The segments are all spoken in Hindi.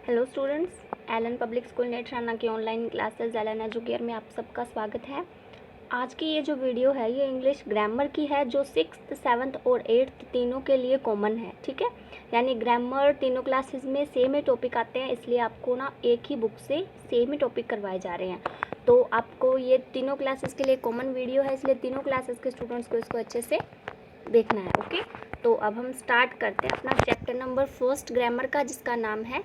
Hello students, Allen public school Netrana की ऑनलाइन क्लासेस एलन एजुकेयर में आप सबका स्वागत है। आज की ये जो वीडियो है ये इंग्लिश ग्रामर की है, जो 6th, 7th और 8th तीनों के लिए कॉमन है। ठीक है, यानी ग्रामर तीनों क्लासेस में सेम ही टॉपिक आते हैं, इसलिए आपको ना एक ही बुक से सेम ही टॉपिक करवाए जा रहे हैं। तो आपको ये तीनों क्लासेस के लिए कॉमन वीडियो है, इसलिए तीनों क्लासेस के स्टूडेंट्स को इसको अच्छे से देखना है। ओके, तो अब हम स्टार्ट करते हैं अपना चैप्टर नंबर 1 ग्रामर का, जिसका नाम है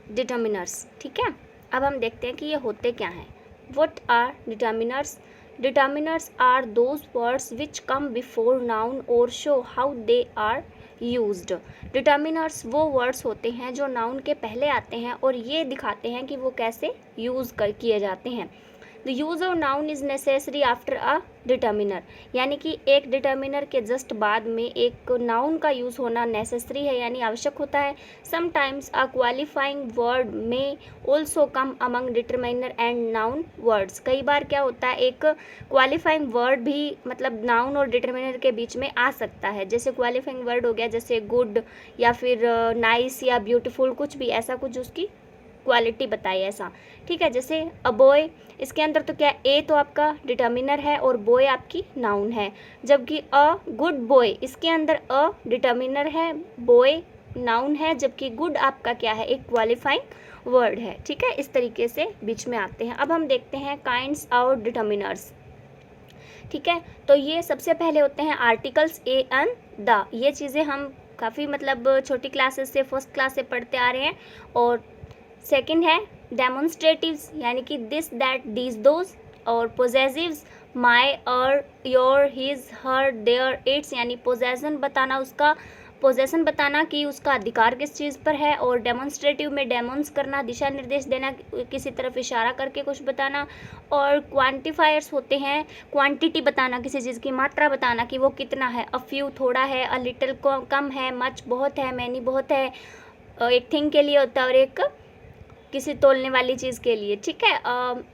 डिटर्मिनर्स। ठीक है, अब हम देखते हैं कि ये होते क्या हैं। What are determiners? Determiners are those words which come before noun और show how they are used. Determiners वो वर्ड्स होते हैं जो नाउन के पहले आते हैं और ये दिखाते हैं कि वो कैसे यूज़ किए जाते हैं। The use of noun is necessary after a determiner, यानी कि एक डिटर्मिनर के जस्ट बाद में एक नाउन का यूज़ होना नेसेसरी है, यानी आवश्यक होता है। समटाइम्स अ क्वालिफाइंग वर्ड में also come among determiner and noun words. कई बार क्या होता है, एक क्वालिफाइंग वर्ड भी मतलब नाउन और डिटर्मिनर के बीच में आ सकता है। जैसे क्वालिफाइंग वर्ड हो गया जैसे गुड या फिर नाइस या ब्यूटीफुल, कुछ भी ऐसा कुछ उसकी क्वालिटी बताई ऐसा। ठीक है, जैसे अ बॉय, इसके अंदर तो क्या ए तो आपका डिटर्मिनर है और बॉय आपकी नाउन है, जबकि अ गुड बॉय इसके अंदर अ डिटर्मिनर है, बॉय नाउन है, जबकि गुड आपका क्या है, एक क्वालिफाइंग वर्ड है। ठीक है, इस तरीके से बीच में आते हैं। अब हम देखते हैं काइंड्स और डिटर्मिनर्स। ठीक है, तो ये सबसे पहले होते हैं आर्टिकल्स ए एंड द। ये चीज़ें हम काफ़ी मतलब छोटी क्लासेस से फर्स्ट क्लास से पढ़ते आ रहे हैं। और सेकंड है डेमोन्स्ट्रेटिव्स, यानी कि दिस दैट दीज दोज। और पोजेसिव्स माई और your his her their its, यानी पोजेसन बताना, उसका पोजेसन बताना कि उसका अधिकार किस चीज़ पर है। और डेमोन्स्ट्रेटिव में डेमोन्स करना, दिशा निर्देश देना, किसी तरफ इशारा करके कुछ बताना। और क्वांटिफायर्स होते हैं, क्वांटिटी बताना, किसी चीज़ की मात्रा बताना कि वो कितना है। अ फ्यू थोड़ा है, अ लिटिल कम है, मच बहुत है, मैनी बहुत है। एक थिंग के लिए होता है और एक किसी तोलने वाली चीज़ के लिए। ठीक है,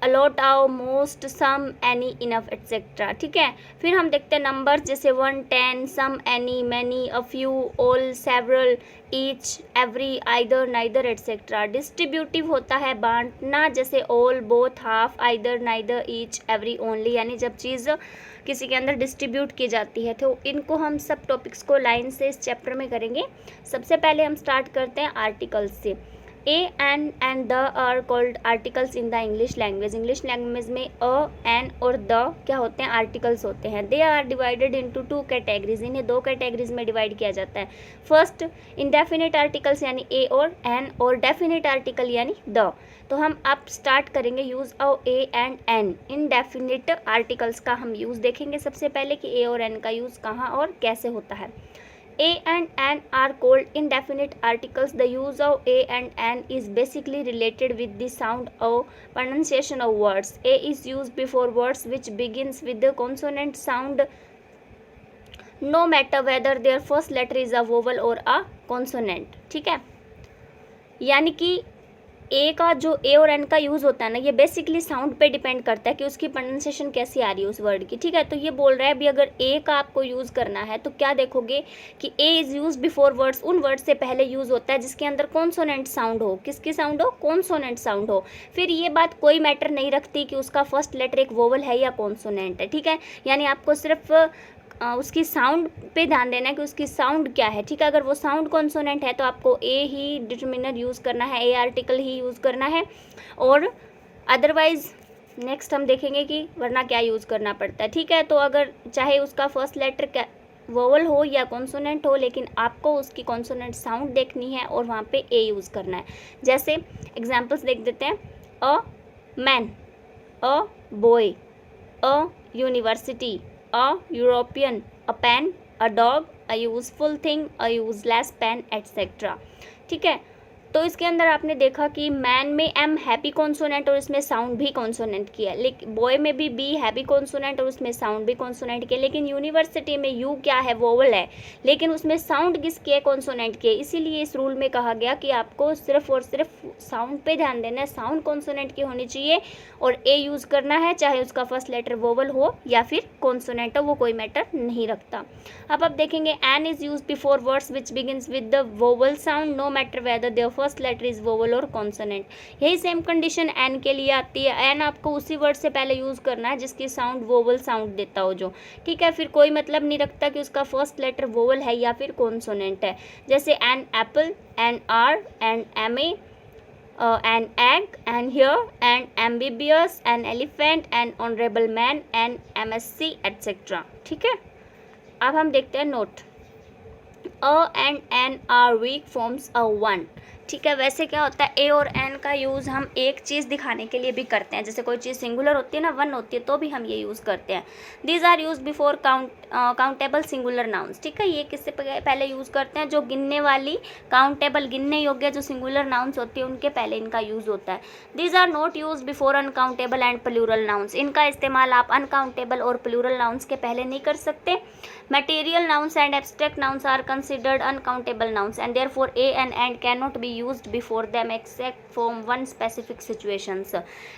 अलॉट, आओ, मोस्ट, सम, एनी, इनफ, एट्सेट्रा। ठीक है, फिर हम देखते हैं नंबर्स, जैसे 1, 10, some, any, many, a few, all, several, each, every, either, neither, etcetera. Distributive होता है बांटना, जैसे all, both, half, either, neither, each, every, only, यानी जब चीज़ किसी के अंदर डिस्ट्रीब्यूट की जाती है। तो इनको हम सब टॉपिक्स को लाइन से इस चैप्टर में करेंगे। सबसे पहले हम स्टार्ट करते हैं आर्टिकल्स से। A and the are called articles in the English language. English language में अ, एन और द क्या होते हैं, आर्टिकल्स होते हैं। They are divided into 2 categories, इन्हें 2 कैटेगरीज में डिवाइड किया जाता है। फर्स्ट, इंडेफिनिट आर्टिकल्स यानी ए और एन, और डेफिनिट आर्टिकल यानी द। तो हम अब स्टार्ट करेंगे use of a and an. Indefinite articles का हम यूज़ देखेंगे सबसे पहले कि ए और एन का यूज़ कहाँ और कैसे होता है। A and N are called indefinite articles. The use of A and N is basically related with the sound or pronunciation of words. A is used before words which begins with the consonant sound, no matter whether their first letter is a vowel or a consonant. ठीक है, यानी कि ए का जो ए और एन का यूज़ होता है ना, ये बेसिकली साउंड पे डिपेंड करता है कि उसकी प्रोनाउंसिएशन कैसी आ रही है उस वर्ड की। ठीक है, तो ये बोल रहा है अभी अगर ए का आपको यूज़ करना है तो क्या देखोगे कि A is use before words, उन वर्ड से पहले यूज़ होता है जिसके अंदर कॉन्सोनेंट साउंड हो। किसकी साउंड हो, कॉन्सोनेंट साउंड हो। फिर ये बात कोई मैटर नहीं रखती कि उसका फर्स्ट लेटर एक वोवल है या कॉन्सोनेंट है। ठीक है, यानी आपको सिर्फ उसकी साउंड पे ध्यान देना है कि उसकी साउंड क्या है। ठीक है, अगर वो साउंड कॉन्सोनेंट है तो आपको ए ही डिटर्मिनर यूज़ करना है, ए आर्टिकल ही यूज़ करना है। और अदरवाइज़ नेक्स्ट हम देखेंगे कि वरना क्या यूज़ करना पड़ता है। ठीक है, तो अगर चाहे उसका फर्स्ट लेटर वोवल हो या कॉन्सोनेंट हो, लेकिन आपको उसकी कॉन्सोनेंट साउंड देखनी है और वहाँ पे ए यूज़ करना है। जैसे एग्जांपल्स देख देते हैं। A man, a boy, a university, a European, a pen, a dog, a useful thing, a useless pen, etc. ठीक है, तो इसके अंदर आपने देखा कि मैन में एम हैवी कॉन्सोनेंट और इसमें साउंड भी कॉन्सोनेंट की है, लेकिन बॉय में भी बी हैवी कॉन्सोनेंट और उसमें साउंड भी कॉन्सोनेंट की है। लेकिन यूनिवर्सिटी में यू क्या है, वोवल है, लेकिन उसमें साउंड किसकी है, कॉन्सोनेंट की है। इसीलिए इस रूल में कहा गया कि आपको सिर्फ और सिर्फ साउंड पे ध्यान देना है, साउंड कॉन्सोनेंट की होनी चाहिए और ए यूज़ करना है, चाहे उसका फर्स्ट लेटर वोवल हो या फिर कॉन्सोनेंट हो, वो कोई मैटर नहीं रखता। अब देखेंगे an is use before words which begins with the vowel sound, no matter whether their first first letter is vowel और कॉन्सोनेंट। यही सेम कंडीशन एन के लिए आती है। एन आपको उसी वर्ड से पहले यूज़ करना है जिसकी साउंड वोवल साउंड देता हो जो, ठीक है। फिर कोई मतलब नहीं रखता कि उसका फर्स्ट लेटर वोवल है या फिर कॉन्सोनेंट है। जैसे an apple, an R, an M A, an egg, an hair, an amphibious, an elephant, an honorable man, an MSc etc. ठीक है। अब हम देखते हैं note. A and an are weak forms a one, ठीक है। वैसे क्या होता है, ए और एन का यूज़ हम एक चीज़ दिखाने के लिए भी करते हैं। जैसे कोई चीज़ सिंगुलर होती है ना, वन होती है, तो भी हम ये यूज़ करते हैं। These are use before countable singular nouns, ठीक है। ये किससे पहले यूज़ करते हैं, जो गिनने वाली, काउंटेबल गिनने योग्य जो सिंगुलर नाउन्स होती है उनके पहले इनका यूज़ होता है। These are not use before uncountable and plural nouns, इनका इस्तेमाल आप अनकाउंटेबल और प्लूरल नाउन्स के पहले नहीं कर सकते। Material nouns and abstract nouns are considered uncountable nouns and therefore a and cannot be used before them except from one specific situations,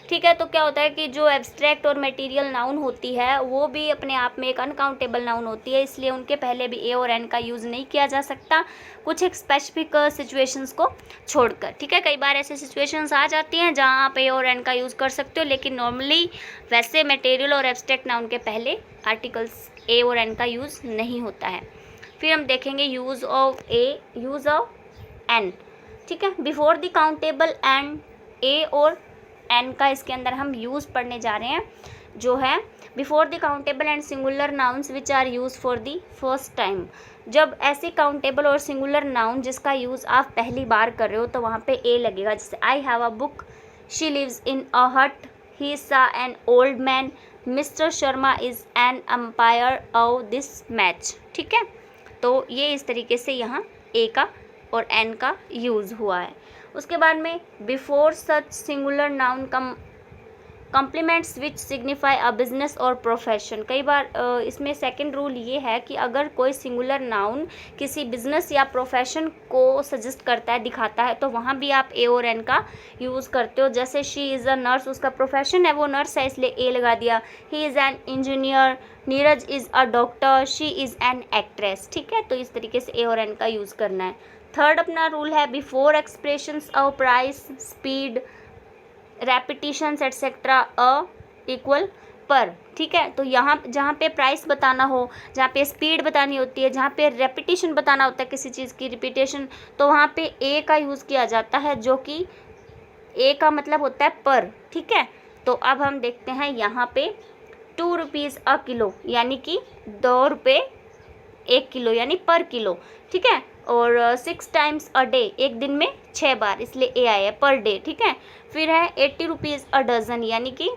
ठीक है। तो क्या होता है कि जो एब्स्ट्रैक्ट और मटेरियल नाउन होती है वो भी अपने आप में एक अनकाउंटेबल नाउन होती है, इसलिए उनके पहले भी ए और एन का यूज़ नहीं किया जा सकता कुछ एक स्पेसिफिक सिचुएशंस को छोड़कर, ठीक है। कई बार ऐसे सिचुएशंस आ जाती हैं जहाँ आप ए और एन का यूज़ कर सकते हो, लेकिन नॉर्मली वैसे मटेरियल और एब्स्ट्रैक्ट नाउन के पहले आर्टिकल्स ए और एन का यूज़ नहीं होता है। फिर हम देखेंगे use of a, use of an, ठीक है। Before the countable and a और एन का इसके अंदर हम यूज़ पढ़ने जा रहे हैं, जो है before the countable and singular nouns which are use for the first time. जब ऐसे काउंटेबल और सिंगुलर नाउन जिसका यूज़ आप पहली बार कर रहे हो तो वहाँ पे ए लगेगा। जैसे I have a book, she lives in a hut, he saw an old man, mister Sharma is an umpire of this match, ठीक है। तो ये इस तरीके से यहाँ ए का और एन का यूज़ हुआ है। उसके बाद में before such singular noun complements which signify a business और प्रोफेशन। कई बार इसमें सेकंड रूल ये है कि अगर कोई सिंगुलर नाउन किसी बिजनेस या प्रोफेशन को सजेस्ट करता है, दिखाता है, तो वहाँ भी आप ए और एन का यूज़ करते हो। जैसे शी इज़ अ नर्स, उसका प्रोफेशन है वो नर्स है इसलिए ए लगा दिया। He is an engineer, Neeraj is a doctor, she is an actress, ठीक है। तो इस तरीके से ए और एन का यूज़ करना है। थर्ड अपना रूल है before expressions of price, speed, repetitions etcetera a equal पर, ठीक है। तो यहाँ जहाँ पे प्राइस बताना हो, जहाँ पे स्पीड बतानी होती है, जहाँ पे रेपिटिशन बताना होता है किसी चीज़ की रिपीटेशन, तो वहाँ पे ए का यूज़ किया जाता है, जो कि ए का मतलब होता है पर, ठीक है। तो अब हम देखते हैं यहाँ पे 2 रुपीज़ अ किलो, यानी कि 2 रुपये 1 किलो, यानी पर किलो, ठीक है। और 6 टाइम्स अ डे, एक दिन में 6 बार, इसलिए ए आया पर डे, ठीक है। फिर है 80 रुपीज़ अ डज़न, यानी कि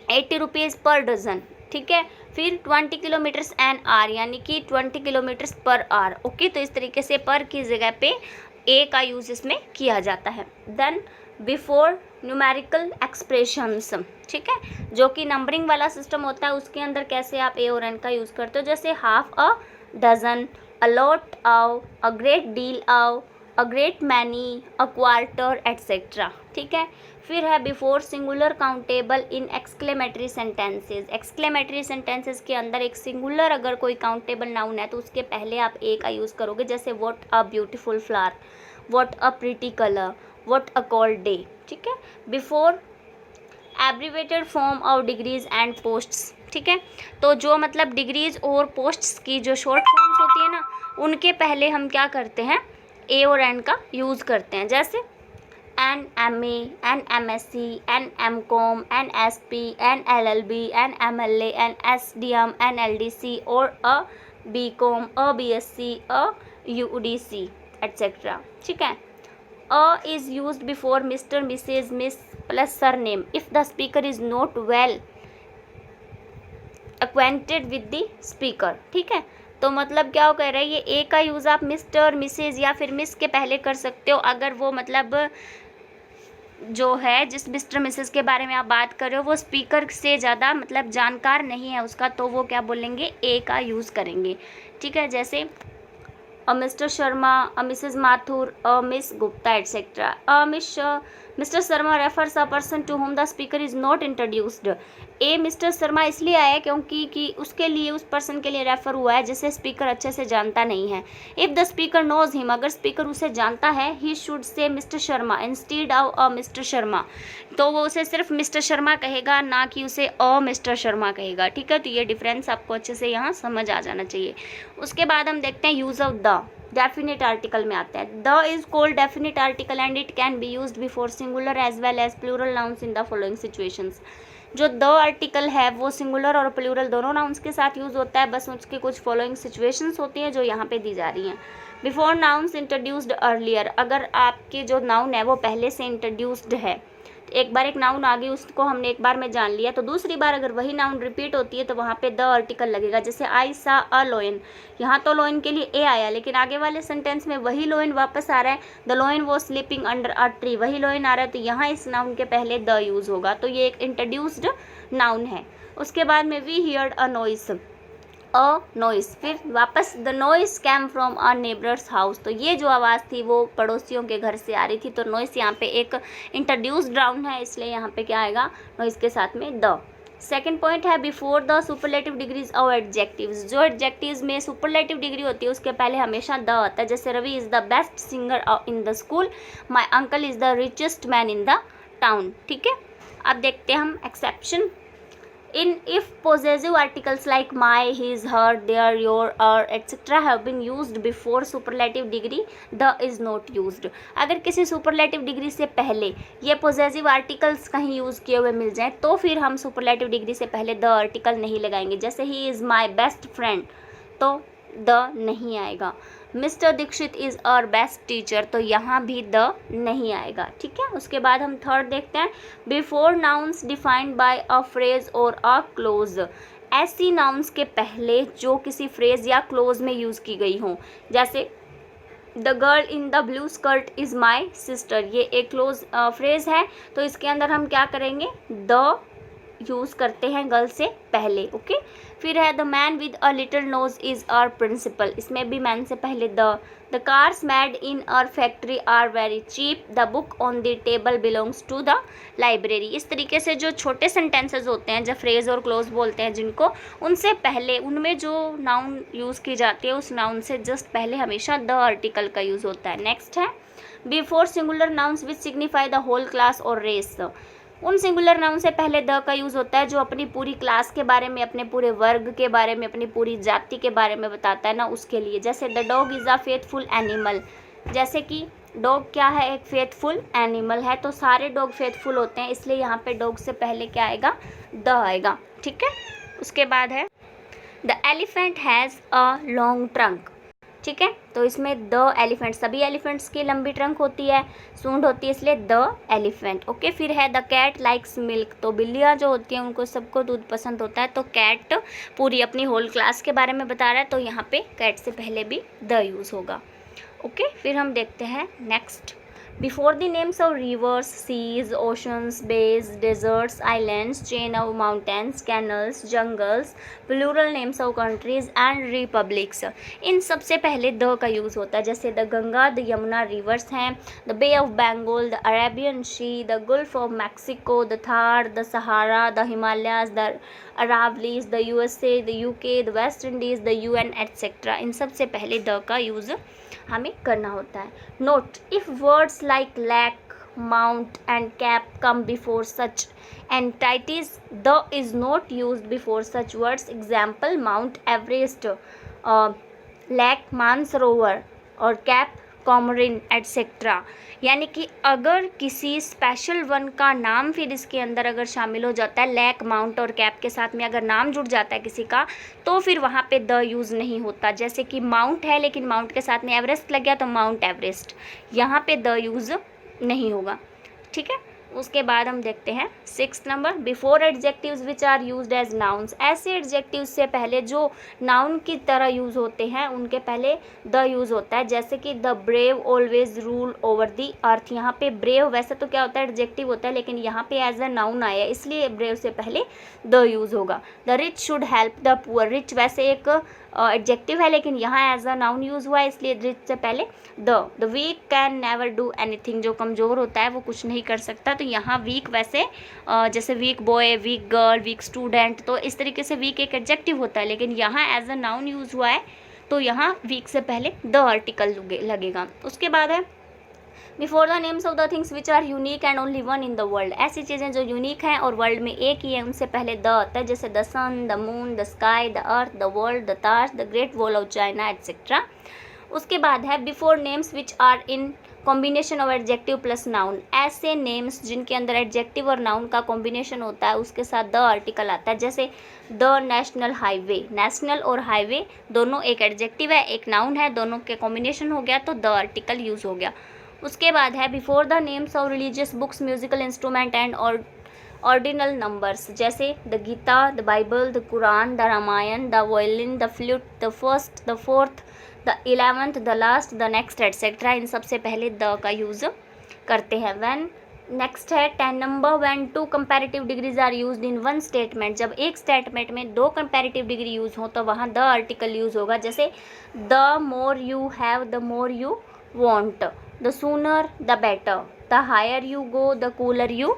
80 रुपीज़ पर डज़न, ठीक है। फिर 20 किलोमीटर्स एन आर, यानी कि 20 किलोमीटर्स पर आर, ओके। तो इस तरीके से पर की जगह पे ए का यूज़ इसमें किया जाता है। देन बिफोर न्यूमेरिकल एक्सप्रेशंस, ठीक है, जो कि नंबरिंग वाला सिस्टम होता है, उसके अंदर कैसे आप ए और एन का यूज़ करते हो। जैसे half a dozen, a lot of, a great deal of, a great many, a quarter etcetera, ठीक है। फिर है बिफोर सिंगुलर काउंटेबल इन एक्सक्लेमेटरी सेंटेंसेस। एक्सक्लेमेटरी सेंटेंसेस के अंदर एक सिंगुलर अगर कोई काउंटेबल नाउन है तो उसके पहले आप ए का यूज़ करोगे। जैसे what a beautiful flower, what a pretty colour, what a cold day, ठीक है। Before abbreviated form of degrees and posts, ठीक है। तो जो मतलब डिग्रीज और पोस्ट्स की जो शॉर्ट फॉर्म्स होती है ना, उनके पहले हम क्या करते हैं, ए और एन का यूज़ करते हैं। जैसे an M A, an M S C, an M com, an S P, an L L B, an M L A, an S D M, an L D C, और a B com, a B S C, a U D C et cetera, ठीक है। A is used before Mr, Mrs, Miss plus surname if the speaker is not well acquainted with the speaker, ठीक है। तो मतलब क्या कह रहा है, ये ए का यूज़ आप मिस्टर, मिसेज या फिर मिस के पहले कर सकते हो अगर वो मतलब जो है जिस मिस्टर मिसेस के बारे में आप बात कर रहे हो वो स्पीकर से ज़्यादा मतलब जानकार नहीं है उसका, तो वो क्या बोलेंगे, ए का यूज़ करेंगे, ठीक है। जैसे a Mr. Sharma, a Mrs. Mathur, a Miss Gupta, etc. Mr. Sharma refers a person to whom the speaker is not introduced. A mister Sharma इसलिए आया क्योंकि कि उसके लिए, उस पर्सन के लिए रेफर हुआ है जिसे स्पीकर अच्छे से जानता नहीं है। If the speaker knows him, अगर स्पीकर उसे जानता है, he should say mister Sharma instead of a mister Sharma, तो वो उसे सिर्फ मिस्टर शर्मा कहेगा, ना कि उसे अ मिस्टर शर्मा कहेगा। ठीक है, तो ये डिफरेंस आपको अच्छे से यहाँ समझ आ जाना चाहिए। उसके बाद हम देखते हैं use of the, definite article में आता है। The is called definite article and it can be used before singular as well as plural nouns in the following situations. जो द आर्टिकल है वो सिंगुलर और प्लूरल दोनों नाउन्स के साथ यूज़ होता है, बस उसकी कुछ फॉलोइंग सिचुएशंस होती हैं जो यहाँ पे दी जा रही हैं। बिफोर नाउन्स इंट्रोड्यूस्ड अर्लियर, अगर आपके जो नाउन है वो पहले से इंट्रोड्यूस्ड है, एक बार एक नाउन आ गई, उसको हमने एक बार में जान लिया, तो दूसरी बार अगर वही नाउन रिपीट होती है तो वहाँ पे द आर्टिकल लगेगा। जैसे आई सा अ लोइन, यहाँ तो लोइन के लिए ए आया, लेकिन आगे वाले सेंटेंस में वही लोइन वापस आ रहा है, the lion was sleeping under a tree, वही लोइन आ रहा है, तो यहाँ इस नाउन के पहले द यूज़ होगा, तो ये एक इंट्रोड्यूस्ड नाउन है। उसके बाद में we heard a noise, a noise, फिर वापस the noise came from a neighbour's house, तो ये जो आवाज़ थी वो पड़ोसियों के घर से आ रही थी, तो नॉइस यहाँ पे एक इंट्रोड्यूस्ड नाउन है, इसलिए यहाँ पे क्या आएगा, नॉइस के साथ में द। सेकेंड पॉइंट है before the superlative degrees of adjectives, जो एडजेक्टिव्स में सुपरलेटिव डिग्री होती है उसके पहले हमेशा द आता है। जैसे Ravi is the best singer in the school, my uncle is the richest man in the town. ठीक है, अब देखते हैं हम exception. In if possessive articles like my, his, her, their, your, our, etc. have been used before superlative degree, the is not used. अगर किसी superlative degree से पहले ये possessive articles कहीं यूज़ किए हुए मिल जाएं तो फिर हम superlative degree से पहले the article नहीं लगाएंगे। जैसे he is my best friend, तो द नहीं आएगा। Mister Dikshit is our best teacher, तो यहाँ भी द नहीं आएगा। ठीक है, उसके बाद हम थर्ड देखते हैं before nouns defined by a phrase और अ क्लोज, ऐसी नाउन्स के पहले जो किसी फ्रेज या क्लोज में यूज़ की गई हों। जैसे the girl in the blue skirt is my sister, ये एक क्लोज फ्रेज है, तो इसके अंदर हम क्या करेंगे, द यूज़ करते हैं गर्ल से पहले। ओके, फिर है the man with a little nose is our principal, इसमें भी मैन से पहले the cars made in our factory are very cheap, the book on the table belongs to the library. इस तरीके से जो छोटे सेंटेंसेस होते हैं, जब फ्रेज और क्लोज बोलते हैं जिनको, उनसे पहले उनमें जो नाउन यूज़ की जाती है उस नाउन से जस्ट पहले हमेशा द आर्टिकल का यूज़ होता है। नेक्स्ट है before singular nouns which signify the whole class और रेस, उन सिंगुलर नाउन से पहले द का यूज़ होता है जो अपनी पूरी क्लास के बारे में, अपने पूरे वर्ग के बारे में, अपनी पूरी जाति के बारे में बताता है ना, उसके लिए। जैसे the dog is a faithful animal, जैसे कि डॉग क्या है, एक फेथफुल एनिमल है, तो सारे डॉग फेथफुल होते हैं, इसलिए यहाँ पे डॉग से पहले क्या आएगा, द आएगा। ठीक है, उसके बाद है the elephant has a long trunk. ठीक है, तो इसमें द एलिफेंट, सभी एलिफेंट्स की लंबी ट्रंक होती है, सूंड होती है, इसलिए द एलिफेंट। ओके, फिर है द कैट लाइक्स मिल्क, तो बिल्लियाँ जो होती हैं उनको सबको दूध पसंद होता है, तो कैट पूरी अपनी होल क्लास के बारे में बता रहा है, तो यहाँ पे कैट से पहले भी द यूज़ होगा। ओके, फिर हम देखते हैं next before the names of rivers, seas, oceans, bays, deserts, islands, chain of mountains, canals, jungles, plural names of countries and republics, इन सबसे पहले द का यूज़ होता है। जैसे the Ganga, the Yamuna rivers हैं, the bay of Bengal, the Arabian sea, the gulf of Mexico, the Thar, the Sahara, the Himalayas, the Aravallis, the USA, the UK, the West Indies, the UN etcetera, इन सबसे पहले द का यूज़ हमें करना होता है। Note if words like lake, mount and cape come before such entities, the is not used before such words. Example mount Everest, lake Mansarovar, और कैप कॉमरिन एटसेट्रा। यानी कि अगर किसी स्पेशल वन का नाम फिर इसके अंदर अगर शामिल हो जाता है, लैक, माउंट और कैप के साथ में अगर नाम जुड़ जाता है किसी का, तो फिर वहाँ पे द यूज़ नहीं होता। जैसे कि माउंट है लेकिन माउंट के साथ में एवरेस्ट लग गया तो माउंट एवरेस्ट, यहाँ पे द यूज़ नहीं होगा। ठीक है, उसके बाद हम देखते हैं 6 number before adjectives which are used as nouns, ऐसे एडजेक्टिव्स से पहले जो नाउन की तरह यूज़ होते हैं उनके पहले द यूज़ होता है। जैसे कि the brave always rule over the earth, यहाँ पे ब्रेव वैसे तो क्या होता है, एडजेक्टिव होता है, लेकिन यहाँ पे एज अ नाउन आया इसलिए ब्रेव से पहले द यूज़ होगा। The rich should help the poor, rich वैसे एक एडजेक्टिव है, लेकिन यहाँ एज अ नाउन यूज़ हुआ है, इसलिए रिच से पहले the weak can never do anything, जो कमज़ोर होता है वो कुछ नहीं कर सकता। तो यहाँ वीक वैसे जैसे weak boy, weak girl, weak student, तो इस तरीके से वीक एक एडजेक्टिव होता है, लेकिन यहाँ एज अ नाउन यूज़ हुआ है, तो यहाँ वीक से पहले द आर्टिकल लगेगा। उसके बाद है before the names of the things which are unique and only one in the world, ऐसी चीज़ें जो यूनिक हैं और वर्ल्ड में एक ही है, उनसे पहले द आता है, जैसे the sun, the moon, the sky, the earth, the world, the Taj, the great wall of China et cetera. उसके बाद है before names which are in combination of adjective plus noun, ऐसे नेम्स जिनके अंदर एडजेक्टिव और नाउन का कॉम्बिनेशन होता है, उसके साथ द आर्टिकल आता है, जैसे द नेशनल हाईवे। नेशनल और हाईवे दोनों एक एडजेक्टिव है, एक नाउन है, दोनों के कॉम्बिनेशन हो गया तो द आर्टिकल यूज़ हो गया। उसके बाद है before the names of religious books, musical instrument and ordinal numbers, जैसे the Gita, the Bible, the Quran, the Ramayan, the violin, the flute, the first, the fourth, the 11th, the last, the next etcetera, इन सबसे पहले द का यूज़ करते हैं। व्हेन नेक्स्ट है 10 number, when 2 comparative degrees are used in one statement, जब एक स्टेटमेंट में 2 कंपैरेटिव डिग्री यूज़ हो तो वहाँ द आर्टिकल यूज़ होगा, जैसे the more you have, the more you want, the sooner the better, the higher you go, the cooler you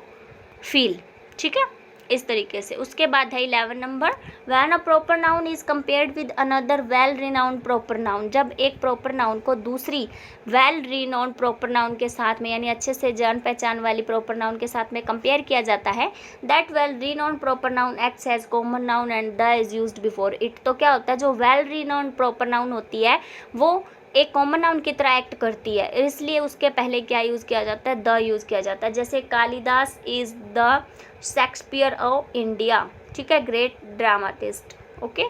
feel. ठीक है, इस तरीके से। उसके बाद है 11 number, when a proper noun is compared with another well renowned proper noun, जब एक प्रॉपर नाउन को दूसरी वेल रिनाउंड प्रॉपर नाउन के साथ में, यानी अच्छे से जान पहचान वाली प्रॉपर नाउन के साथ में कंपेयर किया जाता है, that well renowned proper noun acts as common noun and the is used before it. तो क्या होता है, जो वेल रिनाउंड प्रॉपर नाउन होती है वो एक कॉमन नाउन की तरह एक्ट करती है, इसलिए उसके पहले क्या यूज़ किया जाता है, द यूज़ किया जाता है। जैसे Kalidas is the Shakespeare of India, ठीक है, ग्रेट ड्रामाटिस्ट। ओके,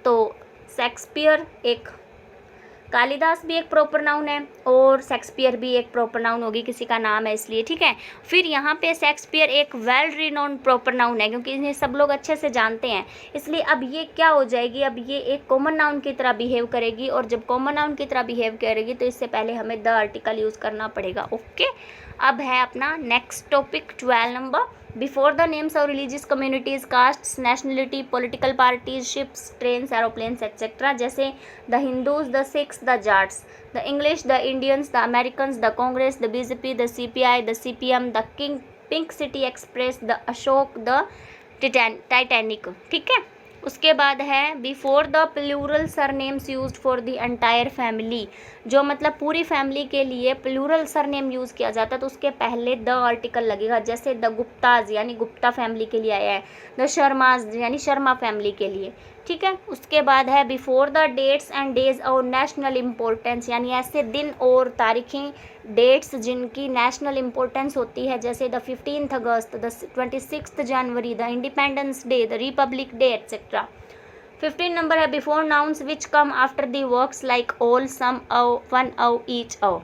तो शेक्सपियर एक, कालिदास भी एक प्रॉपर नाउन है और शेक्सपियर भी एक प्रॉपर नाउन होगी, किसी का नाम है इसलिए। ठीक है, फिर यहाँ पे शेक्सपियर एक वेल रिनोन्ड प्रॉपर नाउन है, क्योंकि इन्हें सब लोग अच्छे से जानते हैं, इसलिए अब ये क्या हो जाएगी, अब ये एक कॉमन नाउन की तरह बिहेव करेगी, और जब कॉमन नाउन की तरह बिहेव करेगी तो इससे पहले हमें द आर्टिकल यूज़ करना पड़ेगा। ओके, अब है अपना next topic 12 number, before the names of religious communities, castes, nationality, political parties, ships, trains, aeroplanes etcetera, जैसे the Hindus, the Sikhs, the Jats, the English, the Indians, the American, the Congress, the BJP, the CPI, the CPM, the king, pink city express, the Ashok, the Titanic. ठीक है, उसके बाद है before the plural surnames used for the entire family, जो मतलब पूरी फैमिली के लिए प्लूरल सरनेम यूज़ किया जाता है तो उसके पहले द आर्टिकल लगेगा, जैसे द गुप्ताज यानी गुप्ता फैमिली के लिए आया है, द शर्माज यानी शर्मा फैमिली के लिए। ठीक है, उसके बाद है before the dates and days और नेशनल इम्पोर्टेंस, यानी ऐसे दिन और तारीखें, डेट्स जिनकी नेशनल इम्पोर्टेंस होती है, जैसे द 15th अगस्त, द 26th जनवरी, the independence day, the republic day etcetera. 15 number है before nouns which come after the words like all, some, औ, वन, औ, ईच, औ।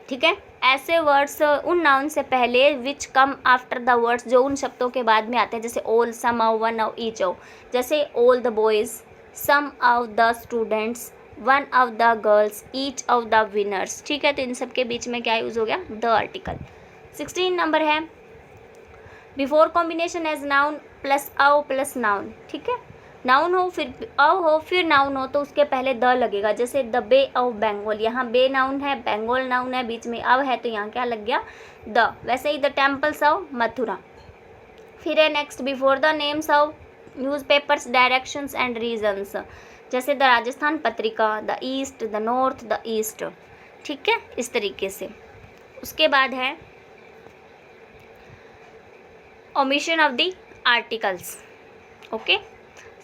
ठीक है, ऐसे वर्ड्स उन नाउन से पहले विच कम आफ्टर द वर्ड्स, जो उन शब्दों के बाद में आते हैं, जैसे ऑल, सम, औ, वन, औ, ईच, औ, जैसे all the boys, some of the students, one of the girls, each of the winners. ठीक है, तो इन सब के बीच में क्या यूज़ हो गया, द आर्टिकल। 16 नंबर है before combination as noun plus औ प्लस नाउन। ठीक है, नाउन हो फिर औ हो फिर नाउन हो तो उसके पहले द लगेगा, जैसे द बे ऑफ बंगाल, यहाँ बे नाउन है, बंगाल नाउन है, बीच में अब है तो यहाँ क्या लग गया, द। वैसे ही द टेम्पल्स ऑफ मथुरा। फिर है next before the names of newspapers, directions and regions, जैसे the Rajasthan Patrika, the east, the north, the east. ठीक है, इस तरीके से। उसके बाद है omission of the articles. Okay,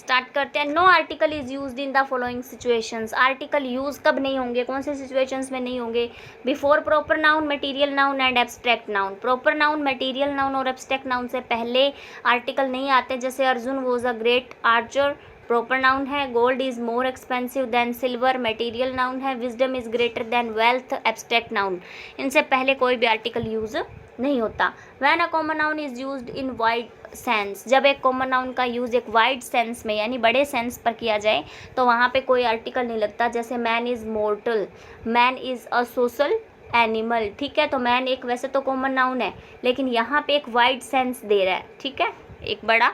start करते हैं। No article is used in the following situations, article use कब नहीं होंगे, कौन से सिचुएशंस में नहीं होंगे, before proper noun, material noun and abstract noun. Proper noun, material noun और एब्स्ट्रैक्ट नाउन से पहले आर्टिकल नहीं आते, जैसे Arjun was a great archer, proper noun है, gold is more expensive than silver, material noun है, wisdom is greater than wealth, abstract noun. इनसे पहले कोई भी आर्टिकल यूज़ नहीं होता। When a common noun is used in wide sense, जब एक कॉमन नाउन का यूज़ एक वाइड सेंस में यानी बड़े सेंस पर किया जाए तो वहाँ पे कोई आर्टिकल नहीं लगता, जैसे man is मॉर्टल, man is a social animal. ठीक है, तो मैन एक वैसे तो कॉमन नाउन है लेकिन यहाँ पे एक वाइड सेंस दे रहा है। ठीक है, एक बड़ा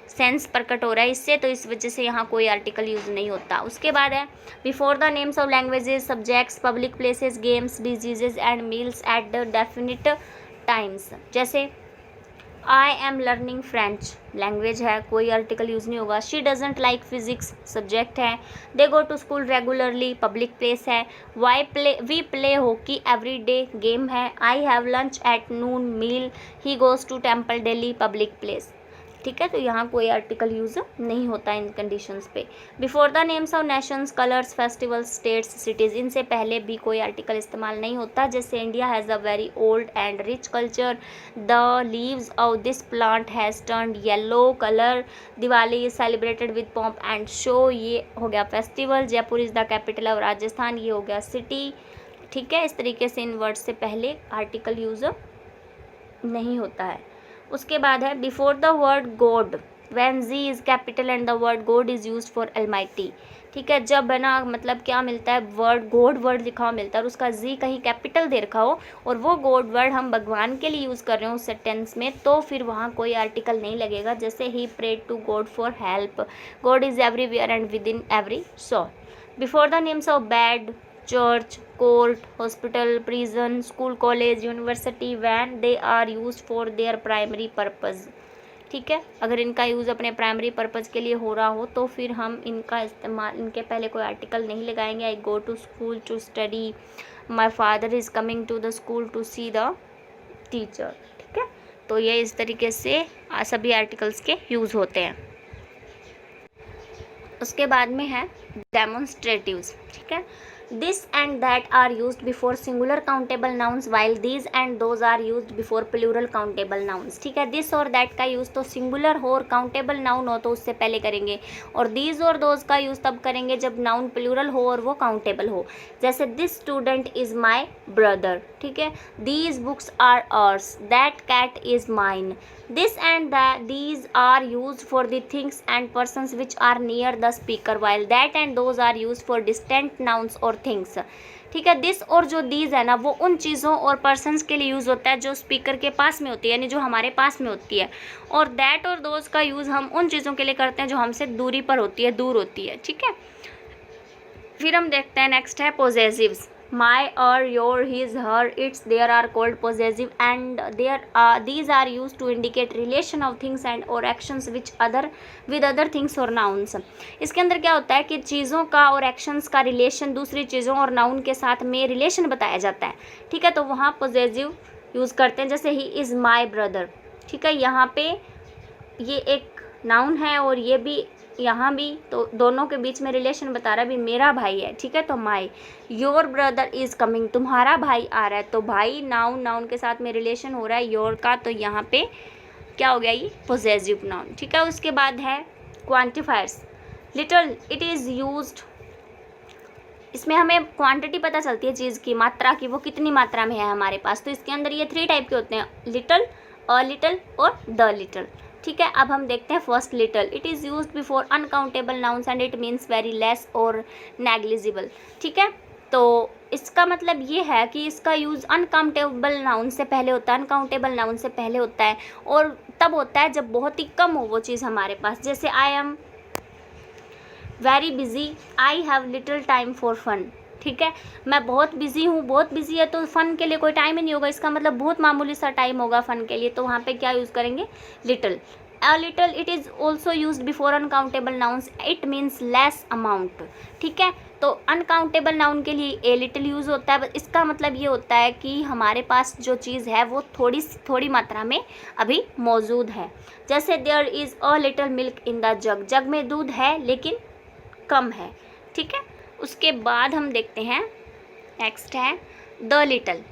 सेंस प्रकट हो रहा है इससे, तो इस वजह से यहाँ कोई आर्टिकल यूज़ नहीं होता। उसके बाद है before the names of languages, subjects, public places, games, diseases and meals at the definite times. जैसे I am learning French, language है, कोई आर्टिकल यूज़ नहीं होगा। She doesn't like physics, subject है। They go to school regularly, public place है। We play hockey every day, game है। I have lunch at noon, meal. He goes to temple daily, public place. ठीक है, तो यहाँ कोई आर्टिकल यूज़ नहीं होता इन कंडीशंस पे। Before the names of nations, colours, festivals, states, cities, इनसे पहले भी कोई आर्टिकल इस्तेमाल नहीं होता। जैसे India has a very old and rich culture, the leaves of this plant has turned yellow colour, Diwali is celebrated with pomp and show, ये हो गया festival. Jaipur is the capital of Rajasthan, ये हो गया सिटी। ठीक है, इस तरीके से इन वर्ड से पहले आर्टिकल यूज़ नहीं होता है। उसके बाद है before the word God, when G is capital and the word God is used for almighty. ठीक है, जब है ना मतलब क्या मिलता है, वर्ड गॉड वर्ड लिखा हुआ मिलता है और उसका जी कहीं कैपिटल दे रखा हो और वो गॉड वर्ड हम भगवान के लिए यूज़ कर रहे हो उस सेंटेंस में, तो फिर वहाँ कोई आर्टिकल नहीं लगेगा। जैसे ही prayed to God for help, God is everywhere and within every soul. Before the names of bed, church, court, hospital, prison, school, college, university, when, they are used for their primary purpose. ठीक है, अगर इनका यूज़ अपने प्राइमरी पर्पज़ के लिए हो रहा हो तो फिर हम इनका इस्तेमाल, इनके पहले कोई आर्टिकल नहीं लगाएंगे। I go to school to study, my father is coming to the school to see the teacher. ठीक है, तो ये इस तरीके से सभी आर्टिकल्स के यूज़ होते हैं। उसके बाद में है डेमोन्स्ट्रेटिव्स। ठीक है, this and that are used before singular countable nouns while these and those are used before plural countable nouns। ठीक है, this और that का यूज़ तो सिंगुलर हो और countable noun हो तो उससे पहले करेंगे, और these और those का यूज़ तब करेंगे जब noun plural हो और वो countable हो। जैसे this student is my brother। ठीक है, these books are ours, that cat is mine। this and that these are used for the things and persons which are near the speaker while that and those are used for distant nouns or things। ठीक है, दिस और जो दीज है ना वो उन चीज़ों और पर्सन्स के लिए यूज़ होता है जो स्पीकर के पास में होती है, यानी जो हमारे पास में होती है, और दैट और दोज का यूज़ हम उन चीज़ों के लिए करते हैं जो हमसे दूरी पर होती है, दूर होती है। ठीक है, फिर हम देखते हैं नेक्स्ट है पोजेसिव्स। my or your, his, her, its, there are called possessive and these are used to indicate relation of things and or actions which with other things or nouns। इसके अंदर क्या होता है कि चीज़ों का और एक्शंस का रिलेशन दूसरी चीज़ों और नाउन के साथ में रिलेशन बताया जाता है। ठीक है, तो वहाँ पोजेसिव यूज़ करते हैं। जैसे ही इज़ माई ब्रदर, ठीक है, यहाँ पे ये एक नाउन है और ये भी यहाँ भी, तो दोनों के बीच में रिलेशन बता रहा है, भी मेरा भाई है। ठीक है, तो माई। योर ब्रदर इज़ कमिंग, तुम्हारा भाई आ रहा है, तो भाई नाउन, नाउन के साथ में रिलेशन हो रहा है योर का, तो यहाँ पे क्या हो गया, ये पोजेसिव नाउन। ठीक है, उसके बाद है quantifiers. Little, it is used, इसमें हमें क्वांटिटी पता चलती है चीज़ की, मात्रा की, वो कितनी मात्रा में है हमारे पास। तो इसके अंदर ये 3 टाइप के होते हैं, लिटिल, अ लिटिल और द लिटिल। ठीक है, अब हम देखते हैं first little. It is used before uncountable nouns and it means very less और नेग्लिजिबल। ठीक है, तो इसका मतलब ये है कि इसका यूज़ अनकाउंटेबल नाउन से पहले होता है, अनकाउंटेबल नाउन से पहले होता है, और तब होता है जब बहुत ही कम हो वो चीज़ हमारे पास। जैसे I am very busy, I have little time for fun. ठीक है, मैं बहुत बिजी हूँ, बहुत बिजी है तो फ़न के लिए कोई टाइम ही नहीं होगा, इसका मतलब बहुत मामूली सा टाइम होगा फ़न के लिए, तो वहाँ पे क्या यूज़ करेंगे, little. A little, it is also used before uncountable nouns, it means less amount. ठीक है, तो अनकाउंटेबल नाउन के लिए ए लिटिल यूज़ होता है, इसका मतलब ये होता है कि हमारे पास जो चीज़ है वो थोड़ी मात्रा में अभी मौजूद है। जैसे there is a little milk in the jug, jug में दूध है लेकिन कम है। ठीक है, उसके बाद हम देखते हैं नेक्स्ट है the little.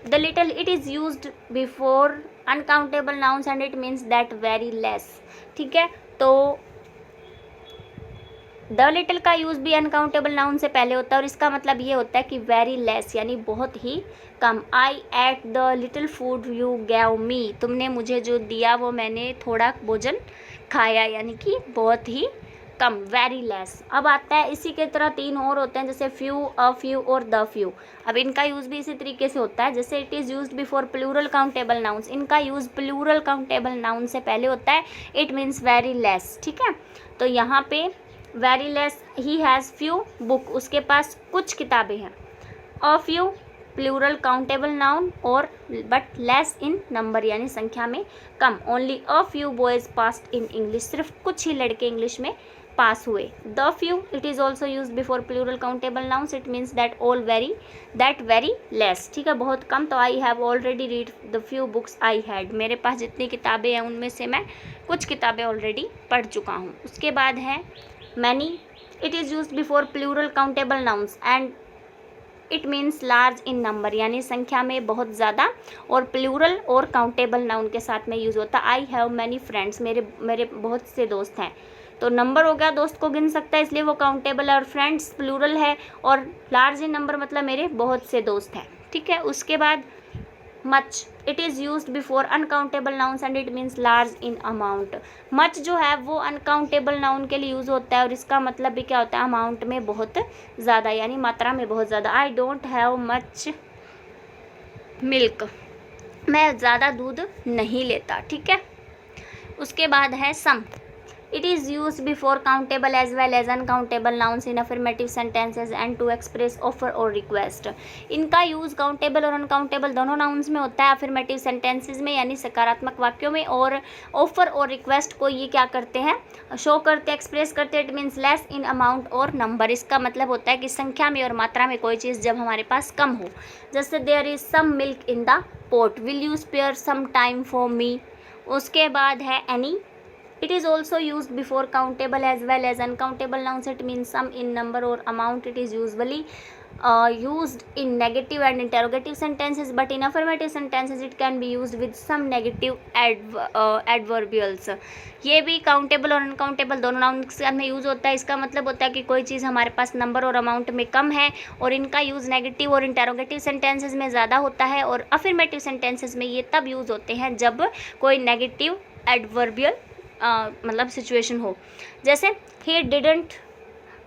The little, it is used before uncountable nouns and it means that very less. ठीक है, तो द लिटिल का यूज़ भी अनकाउंटेबल नाउन से पहले होता है और इसका मतलब ये होता है कि वेरी लेस, यानी बहुत ही कम। I ate the little food you gave me, तुमने मुझे जो दिया वो मैंने थोड़ा भोजन खाया, यानी कि बहुत ही कम, वेरी लेस। अब आता है इसी के तरह तीन और होते हैं, जैसे फ्यू, अ फ्यू और द फ्यू। अब इनका यूज़ भी इसी तरीके से होता है, जैसे it is used before plural countable nouns. इनका यूज़ प्लूरल काउंटेबल नाउन से पहले होता है, इट मीन्स वेरी लेस। ठीक है, तो यहाँ पे very less, he has few book, उसके पास कुछ किताबें हैं। A few plural countable noun और बट लेस इन नंबर, यानी संख्या में कम। Only a few boys passed in English, सिर्फ कुछ ही लड़के इंग्लिश में पास हुए। The few, it is also use before plural countable nouns, it means that very less. ठीक है, बहुत कम। तो I have already read the few books I had, मेरे पास जितनी किताबें हैं उनमें से मैं कुछ किताबें ऑलरेडी पढ़ चुका हूँ। उसके बाद है many, it is use before plural countable nouns and it means large in number, यानी संख्या में बहुत ज़्यादा, और प्लूरल और काउंटेबल नाउन के साथ में यूज़ होता है। आई हैव मैनी फ्रेंड्स, मेरे बहुत से दोस्त हैं। तो नंबर हो गया, दोस्त को गिन सकता है, इसलिए वो काउंटेबल है, और फ्रेंड्स प्लूरल है, और लार्ज इन नंबर मतलब मेरे बहुत से दोस्त हैं। ठीक है, उसके बाद much, it is used before uncountable nouns and it means large in amount. Much जो है वो अनकाउंटेबल नाउन के लिए यूज़ होता है, और इसका मतलब भी क्या होता है, अमाउंट में बहुत ज़्यादा, यानी मात्रा में बहुत ज़्यादा। I don't have much milk, मैं ज़्यादा दूध नहीं लेता। ठीक है, उसके बाद है some, it is use before countable as well as uncountable nouns in affirmative sentences and to express offer और रिक्वेस्ट। इनका यूज़ काउंटेबल और अनकाउंटेबल दोनों नाउन्स में होता है, अफर्मेटिव सेंटेंसेज में यानी सकारात्मक वाक्यों में, और ऑफर और रिक्वेस्ट को ये क्या करते हैं, शो करते, एक्सप्रेस करते। It means less in amount और नंबर, इसका मतलब होता है कि संख्या में और मात्रा में कोई चीज़ जब हमारे पास कम हो। जैसे there is some milk in the pot, will you spare some time for me. उसके बाद है any, it is also used before countable as well as uncountable nouns, it means some in number or amount. It is usually used in negative and interrogative sentences, but in affirmative sentences it can be used with some negative adverbials. ये भी काउंटेबल और अनकाउंटेबल दोनों नाउन के साथ में यूज़ होता है। इसका मतलब होता है कि कोई चीज़ हमारे पास नंबर और अमाउंट में कम है, और इनका यूज़ नेगेटिव और इंटेरोगेटिव सेंटेंसेस में ज़्यादा होता है, और अफर्मेटिव सेंटेंसेस में ये तब यूज़ होते हैं जब कोई नेगेटिव एडवर्बियल मतलब सिचुएशन हो। जैसे he didn't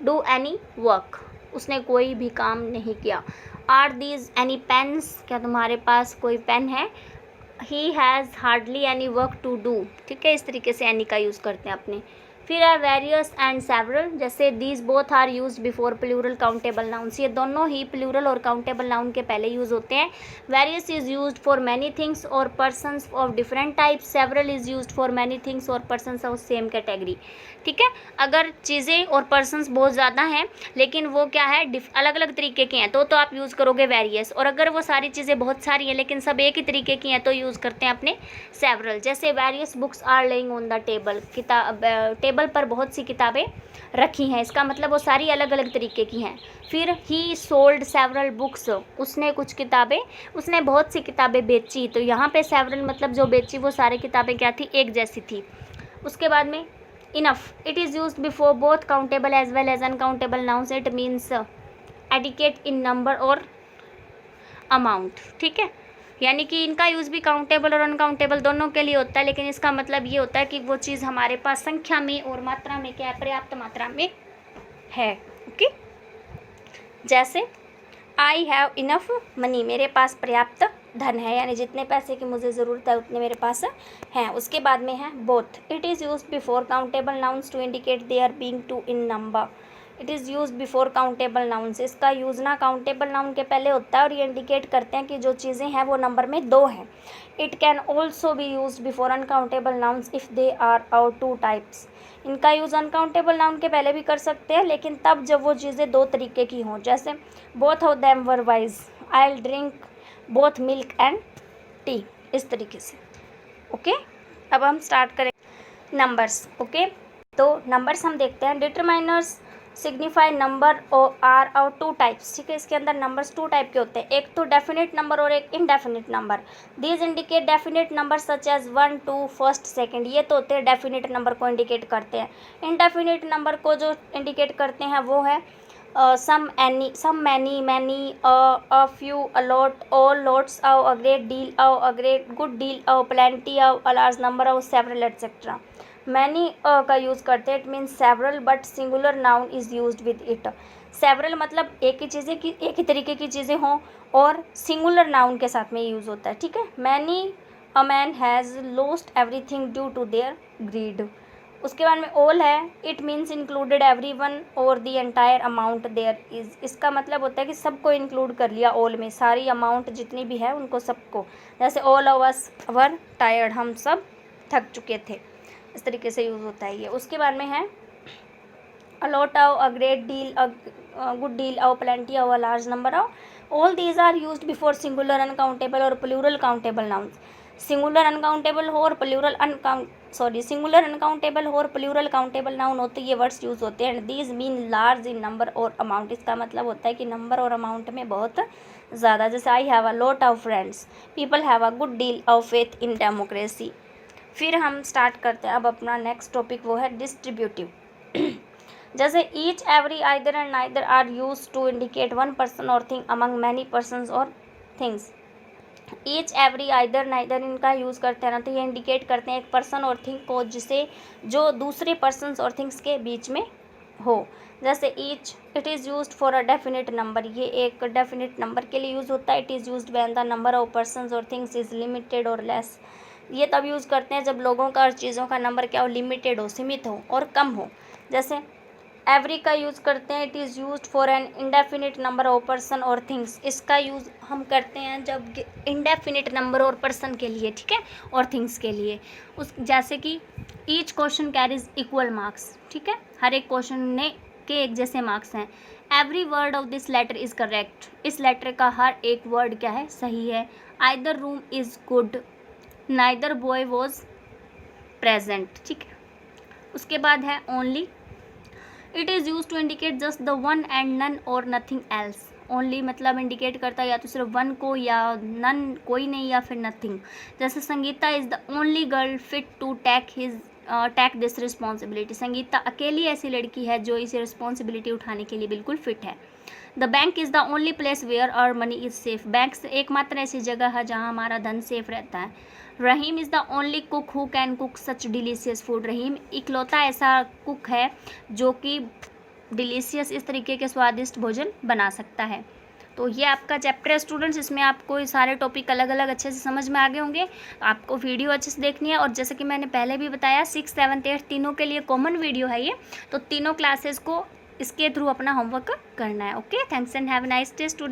do any work, उसने कोई भी काम नहीं किया। आर दीज एनी पेन्स, क्या तुम्हारे पास कोई पेन है। He has hardly any work to do. ठीक है, इस तरीके से एनी का यूज़ करते हैं अपने। फिर है वेरियस एंड सेवरल, जैसे these both are used before plural countable nouns, ये दोनों ही प्लूरल और काउंटेबल नाउन के पहले यूज़ होते हैं। Various is used for many things और persons of different types, several is used for many things और पर्सन्स ऑफ सेम कैटेगरी। ठीक है, अगर चीज़ें और पर्सन्स बहुत ज़्यादा हैं लेकिन वो क्या है अलग अलग तरीके की हैं, तो आप यूज़ करोगे वेरियस, और अगर वो सारी चीज़ें बहुत सारी हैं लेकिन सब एक ही तरीके की हैं तो यूज़ करते हैं अपने सेवरल। जैसे various books are lying on the table, table पर बहुत सी किताबें रखी हैं, इसका मतलब वो सारी अलग अलग तरीके की हैं। फिर ही सोल्ड सेवरल बुक्स, उसने बहुत सी किताबें बेची, तो यहाँ पे सेवरल मतलब जो बेची वो सारी किताबें क्या थी, एक जैसी थी। उसके बाद में enough, it is used before both countable as well as uncountable nouns, it means adequate in number और अमाउंट। ठीक है, यानी कि इनका यूज़ भी काउंटेबल और अनकाउंटेबल दोनों के लिए होता है, लेकिन इसका मतलब ये होता है कि वो चीज़ हमारे पास संख्या में और मात्रा में क्या है, पर्याप्त मात्रा में है। ओके, जैसे आई हैव इनफ मनी, मेरे पास पर्याप्त धन है, यानी जितने पैसे की मुझे ज़रूरत है उतने मेरे पास हैं। उसके बाद में है both, it is used before countable nouns to indicate their being two in number, it is use before countable nouns, इसका यूज़ ना काउंटेबल नाउन के पहले होता है, और ये इंडिकेट करते हैं कि जो चीज़ें हैं वो नंबर में 2 हैं। It can also be use before uncountable nouns if they are of 2 types, इनका यूज़ अनकाउंटेबल नाउन के पहले भी कर सकते हैं, लेकिन तब जब वो चीज़ें 2 तरीके की हों। जैसे both of them were wise, I will drink both milk and T, इस तरीके से। ओके, अब हम स्टार्ट करें नंबर्स। ओके, तो नंबर्स हम देखते हैं। डिटरमाइनर्स सिग्निफाई नंबर आर और 2 टाइप्स। ठीक है, इसके अंदर नंबर्स 2 टाइप के होते हैं, एक तो डेफिनेट नंबर और एक indefinite number. These indicate definite number such as 1, 2, first, second, ये तो होते हैं डेफिनेट नंबर को इंडिकेट करते हैं। इनडेफिनेट नंबर को जो इंडिकेट करते हैं वो है some, any, some, many, many, a few, a lot, all, lots, a great deal, a great good deal, plenty, a large number, several etcetera. Many का यूज़ करते हैं, it means several, but singular noun is used with it. Several मतलब एक ही तरीके की चीज़ें हों, और सिंगुलर नाउन के साथ में यूज़ होता है, ठीक है। Many a man has lost everything due to their greed. उसके बाद में ऑल है, इट मीन्स इंक्लूडेड एवरीवन और the entire amount there is. इसका मतलब होता है कि सबको इंक्लूड कर लिया ऑल में, सारी अमाउंट जितनी भी है उनको सबको। जैसे all of us were tired, हम सब थक चुके थे, इस तरीके से यूज़ होता है ये। उसके बाद में है a lot of, a great deal, a good deal, a plenty, a large number of. All these are used before singular uncountable और plural countable nouns. Singular uncountable हो और प्लूरल सिंगुलर अनकाउंटेबल हो और प्लूरल काउंटेबल नाउन होते ये वर्ड्स यूज़ होते हैं। And these mean large in number और अमाउंट। इसका मतलब होता है कि नंबर और अमाउंट में बहुत ज़्यादा। जैसे I have a lot of friends, people have a good deal of faith in democracy. फिर हम स्टार्ट करते हैं अब अपना नेक्स्ट टॉपिक, वो है डिस्ट्रीब्यूटिव। जैसे each, every, either and neither are use to indicate one person और थिंग अमंग मैनी पर्सनस और things. Each, every, either, neither इनका यूज़ करते हैं ना, तो ये इंडिकेट करते हैं एक पर्सन और थिंग को जिसे जो दूसरे पर्सनस और थिंग्स के बीच में हो। जैसे each, it is used for a definite number, ये एक डेफिनेट नंबर के लिए यूज़ होता है। It is used when the number of persons और थिंग्स इज़ लिमिटेड और लेस। ये तब यूज़ करते हैं जब लोगों का और चीज़ों का नंबर क्या हो, लिमिटेड हो, सीमित हो और कम हो। जैसे एवरी का यूज़ करते हैं, it is used for an indefinite number of person और थिंग्स। इसका यूज़ हम करते हैं जब इंडेफिनिट नंबर और पर्सन के लिए, ठीक है, और थिंग्स के लिए। उस जैसे कि each question carries equal marks, ठीक है, हर एक क्वेश्चन ने के एक जैसे मार्क्स हैं। Every word of this letter is correct, इस लेटर का हर एक वर्ड क्या है, सही है। Either room is good, neither boy was present, ठीक है। उसके बाद है only, it is use to indicate just the one and none और नथिंग एल्स। ओनली मतलब इंडिकेट करता है या तो सिर्फ वन को, या नन कोई नहीं, या फिर नथिंग। जैसे Sangeeta is the only girl fit to take this responsibility. Sangeeta अकेली ऐसी लड़की है जो इसे रिस्पॉन्सिबिलिटी उठाने के लिए बिल्कुल फिट है। The bank is the only place where our money is safe. Bank एकमात्र ऐसी जगह है जहाँ हमारा धन सेफ रहता है। Rahim is the only cook who can cook such delicious food. Rahim इकलौता ऐसा कुक है जो कि डिलीशियस, इस तरीके के स्वादिष्ट भोजन बना सकता है। तो ये आपका चैप्टर है स्टूडेंट्स, इसमें आपको ये सारे टॉपिक अलग अलग अच्छे से समझ में आ गए होंगे। आपको वीडियो अच्छे से देखनी है, और जैसे कि मैंने पहले भी बताया 6, 7, 8 तीनों के लिए कॉमन वीडियो है ये, तो तीनों क्लासेस को इसके थ्रू अपना होमवर्क करना है। Okay, thanks and have a nice day student.